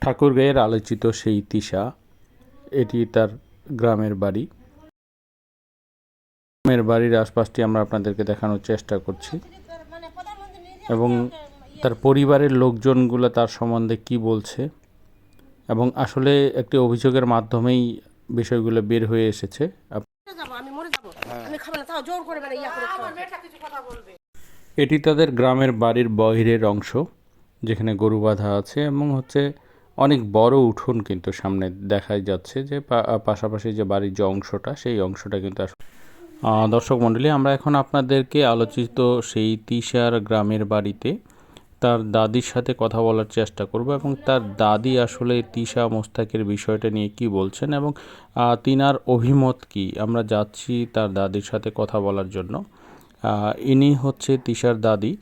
ঠাকুরগাঁয়ের আলোচিত সেই তিশা, এটি তার গ্রামের বাড়ি। গ্রামের বাড়ির আশপাশটি আমরা আপনাদেরকে দেখানোর চেষ্টা করছি এবং তার পরিবারের লোকজনগুলো তার সম্বন্ধে কি বলছে, এবং আসলে একটি অভিযোগের মাধ্যমেই বিষয়গুলো বের হয়ে এসেছে। এটি তাদের গ্রামের বাড়ির বাইরের অংশ, যেখানে গরু বাঁধা আছে এবং অনেক বড় উঠোন কিন্তু সামনে দেখাই যাচ্ছে, যে পাশাপাশি যে বাড়ির যে অংশটা, সেই অংশটা কিন্তু দর্শক মণ্ডলী, আমরা এখন আপনাদেরকে আলোচিত সেই তিশার গ্রামের বাড়িতে তার দাদির সাথে কথা বলার চেষ্টা করব এবং তার দাদি আসলে তিশা মোস্তাকের বিষয়টা নিয়ে কি বলছেন এবং তিনার অভিমত কি। আমরা যাচ্ছি তার দাদির সাথে কথা বলার জন্য। ইনি হচ্ছে তিশার দাদি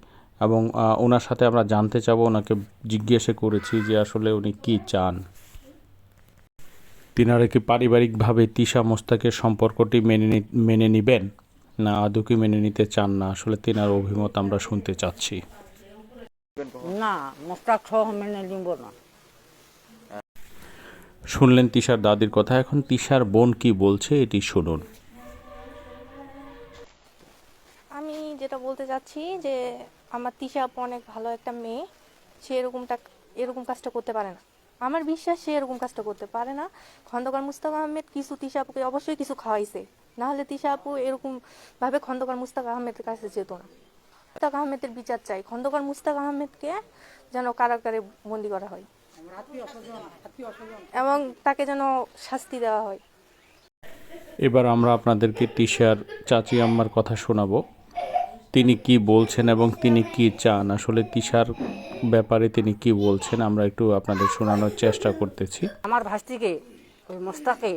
এবং ওনার সাথে আমরা জানতে চাবো, ওনাকে জিজ্ঞাসা করেছি যে আসলে উনি কি চান। তিনারা কি পারিবারিকভাবে তিশা মোস্তাকের সম্পর্কটি মেনে নিবেন, না আদৌ কি মেনে নিতে চান না? আসলে তিনার অভিমত আমরা শুনতে চাচ্ছি। না, মোস্তাক সহ মেনে নিব না। শুনলেন তিশার দাদির কথা, এখন তিশার বোন কি বলছে এটি শুনুন। আমি যেটা বলতে চাচ্ছি যে আমার তিশা আপু অনেক ভালো একটা মেয়ে, সে এরকম কাজটা করতে পারে না। আমার বিশ্বাস সে এরকম কাজটা করতে পারে না। খন্দকার মুস্তাক আহমেদ কিছু তিশা আপুকে অবশ্যই কিছু খাওয়াইছে, না হলে তিশা আপু এরকম ভাবে খন্দকার মুস্তাক আহমেদের কাছে যেত না। মুস্তাক আহমেদের বিচার চাই, খন্দকার মুস্তাক আহমেদকে যেন কারাগারে বন্দি করা হয় এবং তাকে যেন শাস্তি দেওয়া হয়। এবার আমরা আপনাদেরকে তিশার চাচি আম্মার কথা শোনাবো, তিনি কি বলছেন এবং তিনি কি চান, আসলে তিশার ব্যাপারে তিনি কি বলছেন আমরা একটু আপনাদের শোনানোর চেষ্টা করতেছি। আমার ভাস্তিকে ওই মোস্তাকে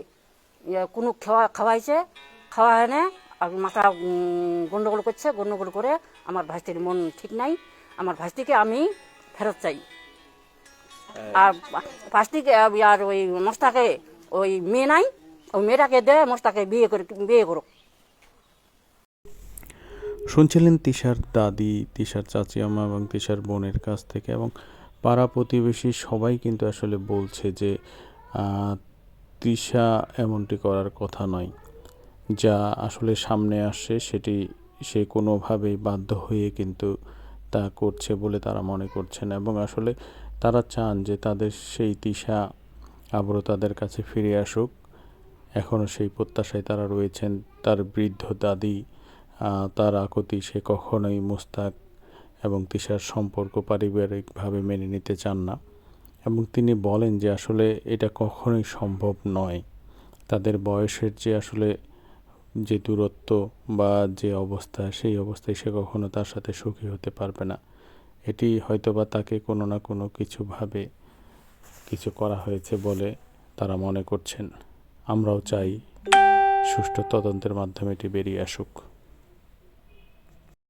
কোনো খাওয়াইছে, খাওয়া হয় না, আর মাথা গন্ডগোল করছে, গন্ডগোল করে আমার ভাস্তির মন ঠিক নাই। আমার ভাস্তিকে আমি ফেরত চাই। আর ভাস্তিকে আর ওই মোস্তাকে ওই মেয়ে নাই, ওই মেয়েটাকে দে, মোস্তাকে বিয়ে করুক। শুনছিলেন তিশার দাদি, তিশার চাচি আম্মা এবং তিশার বোনের কাছ থেকে, এবং পাড়া প্রতিবেশী সবাই কিন্তু আসলে বলছে যে তিশা এমনটি করার কথা নয়। যা আসলে সামনে আসছে সেটি সে কোনোভাবেই বাধ্য হয়ে কিন্তু তা করছে বলে তারা মনে করছেন, এবং আসলে তারা চান যে তাদের সেই তিশা আবারও তাদের কাছে ফিরে আসুক। এখনও সেই প্রত্যাশায় তারা রয়েছেন। তার বৃদ্ধ দাদি, তার আকুতি, সে কখনোই মোস্তাক এবং তিশার সম্পর্ক পারিবারিকভাবে মেনে নিতে চান না, এবং তিনি বলেন যে আসলে এটা কখনোই সম্ভব নয়। তাদের বয়সের যে আসলে যে দূরত্ব বা যে অবস্থা, সেই অবস্থায় সে কখনো তার সাথে সুখী হতে পারবে না। এটি হয়তোবা তাকে কোনো না কোনো কিছুভাবে কিছু করা হয়েছে বলে তারা মনে করছেন। আমরাও চাই সুষ্ঠু তদন্তের মাধ্যমে এটি বেরিয়ে আসুক।